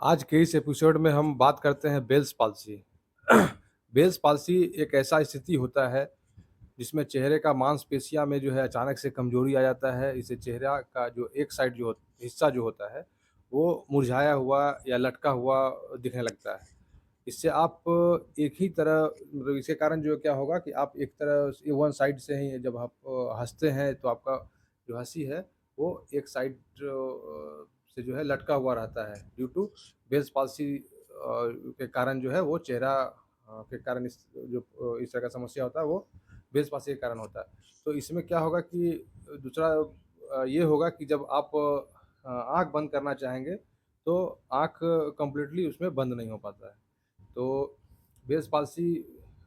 आज के इस एपिसोड में हम बात करते हैं बेल्स पाल्सी। बेल्स पाल्सी एक ऐसा स्थिति होता है जिसमें चेहरे का मांसपेशियाँ में जो है अचानक से कमजोरी आ जाता है। इससे चेहरा का जो एक साइड हिस्सा जो होता है वो मुरझाया हुआ या लटका हुआ दिखने लगता है। इससे आप एक ही तरह मतलब इसके कारण जो क्या होगा कि आप एक तरह वन साइड से ही जब आप हँसते हैं तो आपका जो हँसी है वो एक साइड से जो है लटका हुआ रहता है ड्यू टू बेल्स पाल्सी के कारण जो है वो चेहरा के कारण इस तरह का समस्या होता है वो बेल्स पाल्सी के कारण होता है। तो इसमें क्या होगा कि दूसरा ये होगा कि जब आप आँख बंद करना चाहेंगे तो आँख कंप्लीटली उसमें बंद नहीं हो पाता है। तो बेल्स पाल्सी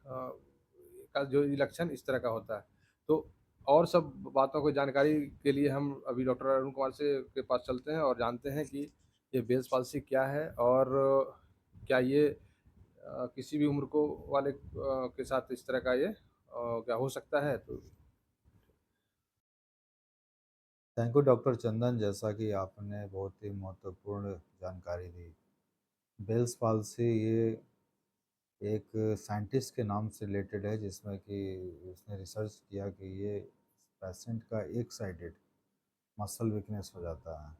का जो लक्षण इस तरह का होता है। तो और सब बातों को जानकारी के लिए हम अभी डॉक्टर अरुण कुमार से के पास चलते हैं और जानते हैं कि ये बेल्स पाल्सी क्या है और क्या ये किसी भी उम्र को वाले के साथ इस तरह का ये क्या हो सकता है? तो थैंक यू डॉक्टर चंदन। जैसा कि आपने बहुत ही महत्वपूर्ण जानकारी दी। बेल्स पाल्सी ये एक साइंटिस्ट के नाम से रिलेटेड है, जिसमें कि उसने रिसर्च किया कि ये पेशेंट का एक साइडेड मसल वीकनेस हो जाता है।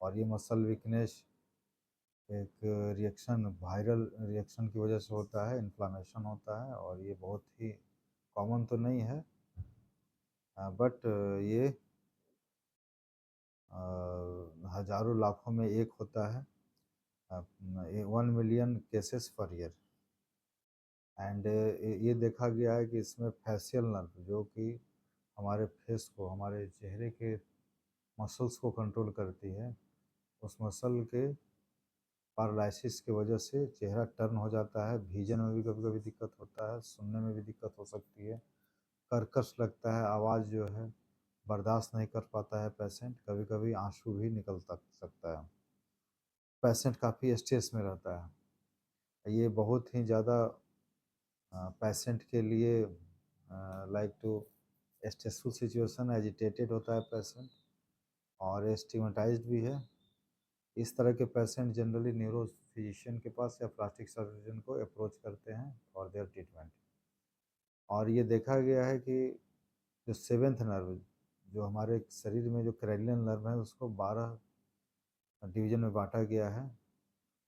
और ये मसल वीकनेस एक रिएक्शन, वायरल रिएक्शन की वजह से होता है, इन्फ्लामेशन होता है। और ये बहुत ही कॉमन तो नहीं है, बट ये हजारों लाखों में एक होता है। 1 million cases per year. And ये देखा गया है कि इसमें फेशियल नर्व, जो कि हमारे फेस को, हमारे चेहरे के मसल्स को कंट्रोल करती है, उस मसल के पैरालिसिस की वजह से चेहरा टर्न हो जाता है। विजन में भी कभी कभी दिक्कत होता है, सुनने में भी दिक्कत हो सकती है, कर्कश लगता है, आवाज़ जो है बर्दाश्त नहीं कर पाता है पेशेंट, कभी कभी आंसू भी निकल सकता है। पेशेंट काफ़ी स्ट्रेस में रहता है। ये बहुत ही ज़्यादा पेशेंट के लिए like to stressful situation, agitated होता है पेशेंट, और स्टिग्मेटाइज्ड भी है। इस तरह के पेशेंट जनरली न्यूरो फिजिशियन के पास या प्लास्टिक सर्जन को अप्रोच करते हैं फॉर देयर ट्रीटमेंट। और ये देखा गया है कि जो सेवेंथ नर्व, जो हमारे शरीर में जो क्रेनियल नर्व है, उसको 12 डिवीजन में बांटा गया है।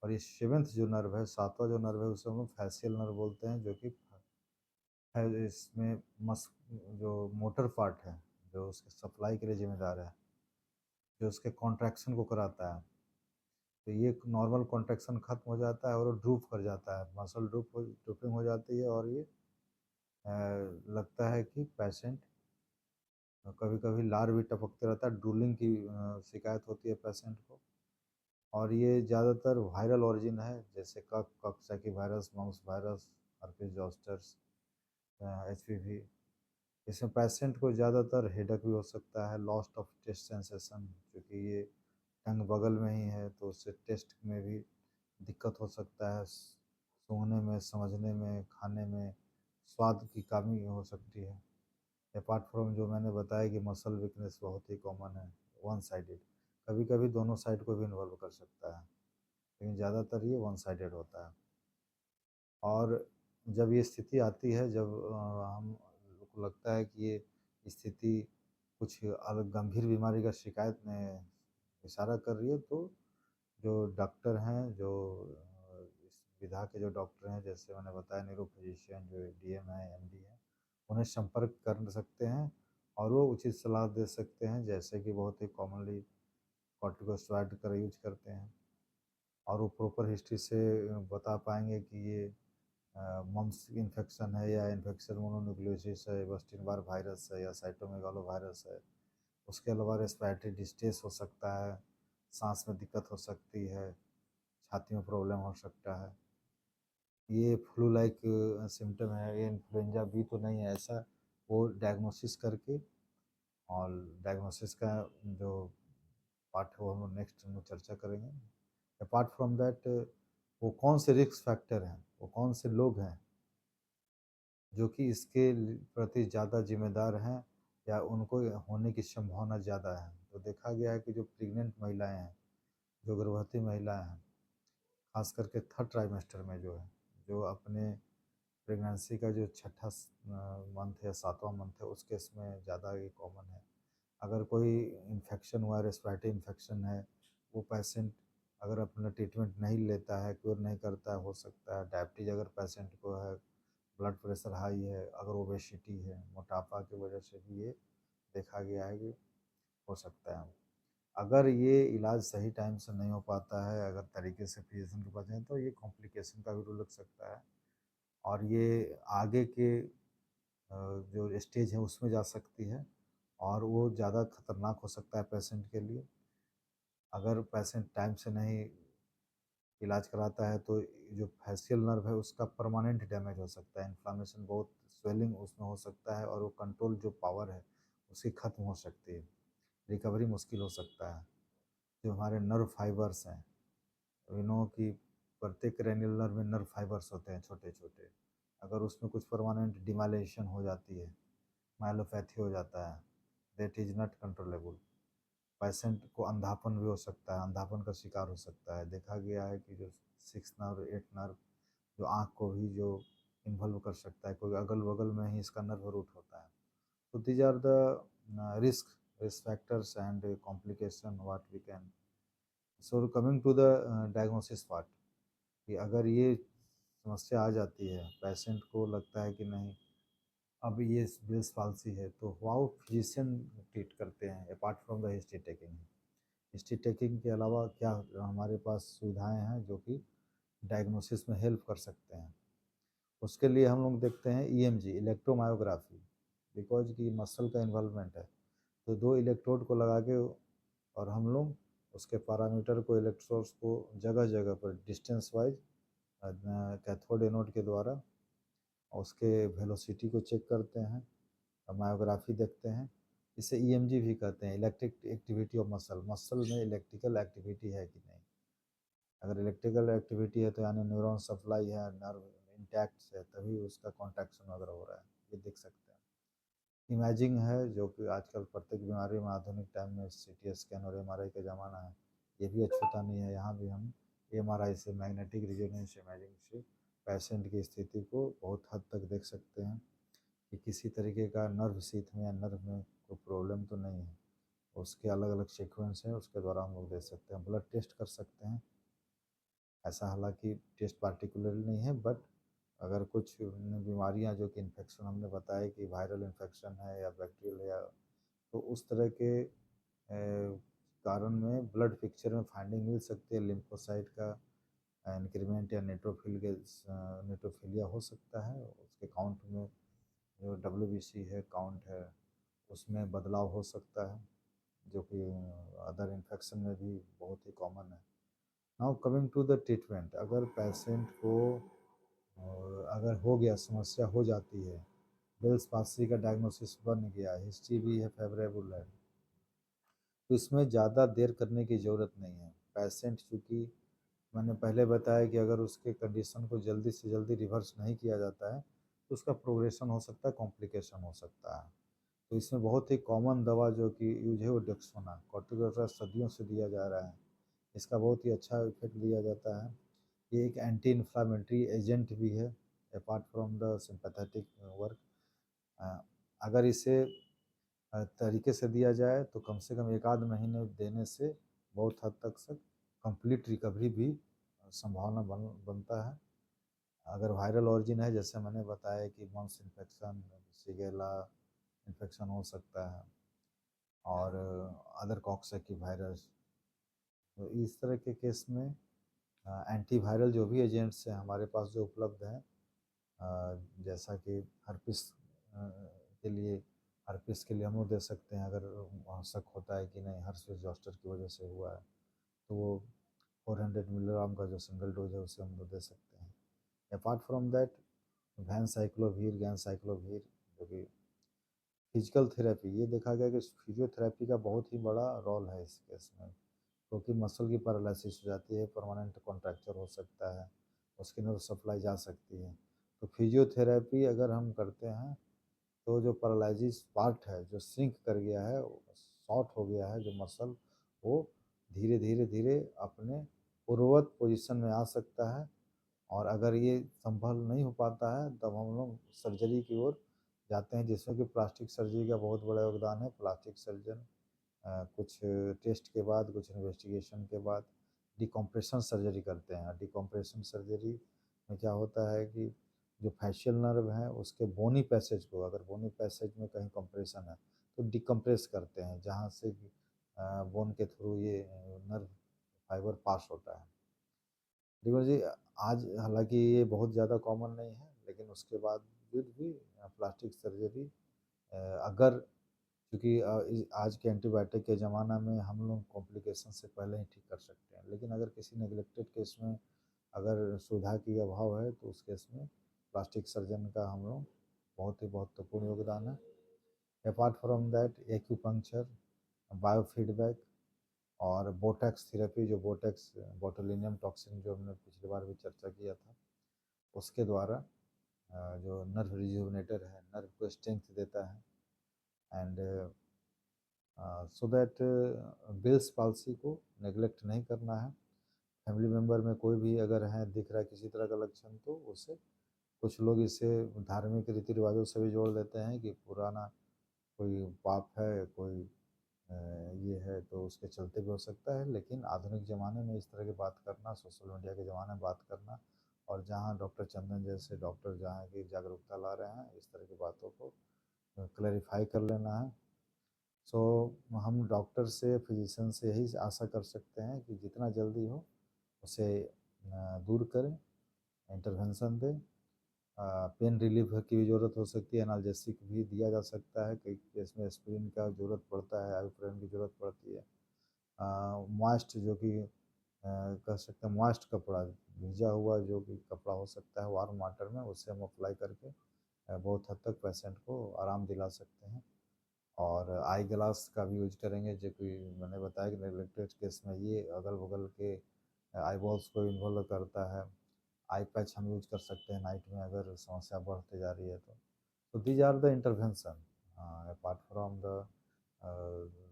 और ये सेवेंथ जो नर्व है, सातवां जो नर्व है, उसे हम लोग फैसियल नर्व बोलते हैं, जो कि है इसमें मस जो मोटर पार्ट है, जो उसके सप्लाई के लिए जिम्मेदार है, जो उसके कॉन्ट्रैक्शन को कराता है। तो ये नॉर्मल कॉन्ट्रैक्शन खत्म हो जाता है और वो ड्रूप कर जाता है, मसल ड्रूपिंग हो जाती है। और ये लगता है कि पेशेंट कभी कभी लार भी टपकते रहता है, ड्रूलिंग की शिकायत होती है पेशेंट को। और ये ज़्यादातर वायरल ओरिजिन है, जैसे coxsackie virus, mumps virus, herpes zosters, HPV। इसमें पेशेंट को ज़्यादातर हेडेक भी हो सकता है, लॉस्ट ऑफ टेस्ट सेंसेशन, क्योंकि ये टंग बगल में ही है, तो उससे टेस्ट में भी दिक्कत हो सकता है, सूंघने में, समझने में, खाने में स्वाद की कमी हो सकती है। अपार्ट फ्रॉम जो मैंने बताया कि मसल वीकनेस बहुत ही कॉमन है, वन साइडेड, कभी कभी दोनों साइड को भी इन्वॉल्व कर सकता है, लेकिन ज़्यादातर ये वन साइडेड होता है। और जब ये स्थिति आती है, जब हम लोग को लगता है कि ये स्थिति कुछ अलग गंभीर बीमारी का शिकायत में इशारा कर रही है, तो जो डॉक्टर हैं, जो इस विधा के जो डॉक्टर हैं, जैसे मैंने बताया न्यूरो फिजिशियन, जो DM है, MD है, उन्हें संपर्क कर सकते हैं और वो उचित सलाह दे सकते हैं। जैसे कि बहुत ही कॉमनली कॉर्टिकोस्टेरॉइड का यूज करते हैं, और वो प्रॉपर हिस्ट्री से बता पाएंगे कि ये मम्स इन्फेक्शन है या इन्फेक्शन मोनोन्यूक्लियोसिस है, बस्टिन बार वायरस है या साइटोमेगालो वायरस है। उसके अलावा रेस्पिरेटरी डिस्ट्रेस हो सकता है, सांस में दिक्कत हो सकती है, छाती में प्रॉब्लम हो सकता है। ये फ्लू लाइक सिम्टम है, ये इन्फ्लुएंजा भी तो नहीं है, ऐसा वो डायग्नोसिस करके, और डायग्नोसिस का जो पार्ट है वो हम लोग नेक्स्ट हम लोग चर्चा करेंगे। अपार्ट फ्रॉम दैट, वो कौन से रिस्क फैक्टर हैं, वो कौन से लोग हैं जो कि इसके प्रति ज़्यादा जिम्मेदार हैं या उनको होने की संभावना ज़्यादा है। तो देखा गया है कि जो प्रेग्नेंट महिलाएं हैं, जो गर्भवती महिलाएं हैं, ख़ास करके थर्ड ट्राइमेस्टर में जो है, जो अपने प्रेगनेंसी का जो छठा मंथ है, 7वां मंथ है, उस केस में ज़्यादा ये कॉमन है। अगर कोई इन्फेक्शन हुआ है, रेस्पिरेटरी इन्फेक्शन है, वो पेशेंट अगर अपना ट्रीटमेंट नहीं लेता है, क्योर नहीं करता है, हो सकता है। डायबिटीज़ अगर पेशेंट को है, ब्लड प्रेशर हाई है, अगर ओबेसिटी है, मोटापा की वजह से भी ये देखा गया है कि हो सकता है। अगर ये इलाज सही टाइम से नहीं हो पाता है, अगर तरीके से फिजिशियन के पास जाएँ, तो ये कॉम्प्लिकेशन का भी रूल लग सकता है और ये आगे के जो स्टेज है उसमें जा सकती है और वो ज़्यादा खतरनाक हो सकता है पेशेंट के लिए। अगर पेशेंट टाइम से नहीं इलाज कराता है तो जो फेशियल नर्व है उसका परमानेंट डैमेज हो सकता है, इन्फ्लेमेशन बहुत स्वेलिंग उसमें हो सकता है और वो कंट्रोल जो पावर है उसकी ख़त्म हो सकती है, रिकवरी मुश्किल हो सकता है। जो हमारे नर्व फाइबर्स हैं, यू नो कि प्रत्येक क्रेनियल नर्व में नर्व फाइबर्स होते हैं छोटे-छोटे, अगर उसमें कुछ परमानेंट डिमाइलेशन हो जाती है, माइलोपैथी हो जाता है, that is not controllable. Patient को अंधापन भी हो सकता है, अंधापन का शिकार हो सकता है। देखा गया है कि जो 6 नर्व, 8 नर्व जो आँख को भी जो इन्वॉल्व कर सकता है, कोई अगल-बगल में ही इसका नर्व रूट होता है। तो these are the risk factors and complication what we can. So coming to the diagnosis part, कि अगर ये समस्या आ जाती है, पेशेंट को लगता है कि नहीं अब ये बेल्स पाल्सी है, तो हाउ फिजिशियन ट्रीट करते हैं apart from the history taking. History taking के अलावा क्या हमारे पास सुविधाएं हैं जो कि डायग्नोसिस में हेल्प कर सकते हैं। उसके लिए हम लोग देखते हैं ईएमजी, इलेक्ट्रोमायोग्राफी, बिकॉज की मसल का इन्वॉल्वमेंट है। तो 2 इलेक्ट्रोड को लगा के और हम लोग उसके पैरामीटर को, इलेक्ट्रोड्स को जगह-जगह पर डिस्टेंस वाइज कैथोड एनोड के द्वारा उसके वेलोसिटी को चेक करते हैं, मायोग्राफी देखते हैं। इसे ईएमजी भी कहते हैं, electric activity of muscle, muscle में इलेक्ट्रिकल एक्टिविटी है कि नहीं। अगर इलेक्ट्रिकल एक्टिविटी है तो यानी न्यूरॉन सप्लाई है, नर्व इंटैक्ट है, तभी उसका कॉन्ट्रैक्शन वगैरह हो रहा है, ये देख सकते हैं। इमेजिंग है जो कि आजकल प्रत्येक बीमारी में आधुनिक टाइम में सीटी स्कैन और एमआरआई का ज़माना है, ये भी अछूता नहीं है। यहाँ भी हम एमआरआई से, मैग्नेटिक रेजोनेंस इमेजिंग से पेशेंट की स्थिति को बहुत हद तक देख सकते हैं कि किसी तरीके का नर्व शीथ में या नर्व में कोई प्रॉब्लम तो नहीं है। उसके अलग अलग सीक्वेंस हैं, उसके द्वारा हम लोग देख सकते हैं। ब्लड टेस्ट कर सकते हैं, ऐसा हालांकि टेस्ट पार्टिकुलरली नहीं है, बट अगर कुछ बीमारियां जो कि इन्फेक्शन हमने बताया कि वायरल इन्फेक्शन है या बैक्टीरियल है, तो उस तरह के कारण में ब्लड पिक्चर में फाइंडिंग मिल सकती है। लिम्फोसाइट का इंक्रीमेंट या न्यूट्रोफिलिया हो सकता है, उसके काउंट में जो डब्ल्यूबीसी है, काउंट है, उसमें बदलाव हो सकता है, जो कि अदर इन्फेक्शन में भी बहुत ही कॉमन है। Now coming to the treatment, अगर पेशेंट को अगर हो गया, समस्या हो जाती है, बेल्स पाल्सी का डायग्नोसिस बन गया, हिस्ट्री भी है, फेवरेबल है, तो इसमें ज़्यादा देर करने की ज़रूरत नहीं है। पेशेंट चूँकि मैंने पहले बताया कि अगर उसके कंडीशन को जल्दी से जल्दी रिवर्स नहीं किया जाता है तो उसका प्रोग्रेशन हो सकता है, कॉम्प्लिकेशन हो सकता है। तो इसमें बहुत ही कॉमन दवा जो कि यूज है वो डेक्सोना, कॉर्टिकोस्टेरॉइड सदियों से दिया जा रहा है, इसका बहुत ही अच्छा इफेक्ट दिया जाता है। ये एक एंटी इन्फ्लामेटरी एजेंट भी है apart from the sympathetic work. अगर इसे तरीके से दिया जाए तो कम से कम 1 आध महीने देने से बहुत हद तक से कंप्लीट रिकवरी भी संभावना बनता है। अगर वायरल ऑरिजिन है, जैसे मैंने बताया कि मम्स इन्फेक्शन, शिगेला इन्फेक्शन हो सकता है और अदर कॉक्सैकी वायरस, तो इस तरह के केस में एंटीवायरल जो भी एजेंट्स हैं हमारे पास जो उपलब्ध हैं, जैसा कि हर्पिस के लिए हम लोग दे सकते हैं। अगर शक होता है कि नहीं हर्पिस जोस्टर की वजह से हुआ है, तो वो 400 मिलीग्राम का जो सिंगल डोज है उसे हम लोग दे सकते हैं। अपार्ट फ्रॉम दैट वैनसाइक्लोवीर, गैनसाइक्लोवीर, जो कि फिजिकल थेरेपी, ये देखा गया कि फिजियोथेरेपी का बहुत ही बड़ा रोल है इस केस में, क्योंकि मसल की पैरालिसिस हो जाती है, परमानेंट कॉन्ट्रैक्चर हो सकता है, उसकी नर्व सप्लाई जा सकती है। तो फिजियोथेरेपी अगर हम करते हैं तो जो पैरालिसिस पार्ट है, जो सिंक कर गया है, शॉर्ट हो गया है जो मसल, वो धीरे धीरे धीरे अपने पूर्ववत पोजीशन में आ सकता है। और अगर ये संभल नहीं हो पाता है तब हम लोग सर्जरी की ओर जाते हैं, जिसमें कि प्लास्टिक सर्जरी का बहुत बड़ा योगदान है। प्लास्टिक सर्जन कुछ टेस्ट के बाद, कुछ इन्वेस्टिगेशन के बाद डिकम्प्रेशन सर्जरी करते हैं। डिकम्प्रेशन सर्जरी में क्या होता है कि जो फैशियल नर्व है उसके बोनी पैसेज को, अगर बोनी पैसेज में कहीं कंप्रेशन है तो डिकम्प्रेस करते हैं, जहाँ से बोन के थ्रू ये नर्व फाइबर पास होता है। देखो जी, आज हालांकि ये बहुत ज़्यादा कॉमन नहीं है, लेकिन उसके बावजूद भी प्लास्टिक सर्जरी अगर, क्योंकि आज के एंटीबायोटिक के ज़माना में हम लोग कॉम्प्लिकेशन से पहले ही ठीक कर सकते हैं, लेकिन अगर किसी नेगलेक्टेड केस में अगर सुविधा की अभाव है तो उस केस में प्लास्टिक सर्जन का हम लोग बहुत ही महत्वपूर्ण योगदान है। Apart from that acupuncture, biofeedback और बोटैक्स थेरेपी, जो बोटैक्स बोटुलिनियम टॉक्सिन जो हमने पिछली बार भी चर्चा किया था, उसके द्वारा जो नर्व रिजुविनेटर है, नर्व को स्ट्रेंथ देता है। And so that Bell's palsy को नेग्लेक्ट नहीं करना है। फैमिली मेम्बर में कोई भी अगर है दिख रहा है किसी तरह का लक्षण, तो उसे, कुछ लोग इसे धार्मिक रीति रिवाजों से भी जोड़ देते हैं कि पुराना कोई पाप है, कोई ये है, तो उसके चलते भी हो सकता है। लेकिन आधुनिक ज़माने में इस तरह की बात करना, सोशल मीडिया के ज़माने में बात करना, और जहाँ डॉक्टर चंदन जैसे डॉक्टर जहाँ की जागरूकता ला रहे हैं, इस तरह की बातों को क्लैरिफाई कर लेना है। सो हम डॉक्टर से, फिजिशियन से यही आशा कर सकते हैं कि जितना जल्दी हो उसे दूर करें, इंटरवेंशन दें। पेन रिलीफ की भी ज़रूरत हो सकती है, एनाल्जेसिक भी दिया जा सकता है, कई केस में एस्पिरिन का ज़रूरत पड़ता है, आइबुप्रोफेन की ज़रूरत पड़ती है। मॉइस्ट, जो कि कह सकते हैं मॉइस्ट कपड़ा, भीजा हुआ जो भी कपड़ा हो सकता है वार्म वाटर में, उससे हम अप्लाई करके बहुत हद तक पेशेंट को आराम दिला सकते हैं। और आई ग्लास का भी यूज करेंगे, जो कि मैंने बताया कि नेगलेक्टेड केस में ये अगल बगल के आई बॉल्स को इन्वॉल्व करता है। आई पैच हम यूज कर सकते हैं नाइट में अगर समस्या बढ़ते जा रही है तो। So these are the intervention, apart from the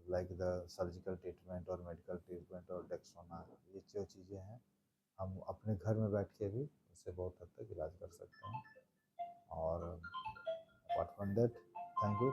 like the surgical treatment और medical treatment और डेक्सोना, ये जो चीज़ें हैं हम अपने घर में बैठ के भी उससे बहुत हद तक इलाज कर सकते हैं। और apart from that, thank you।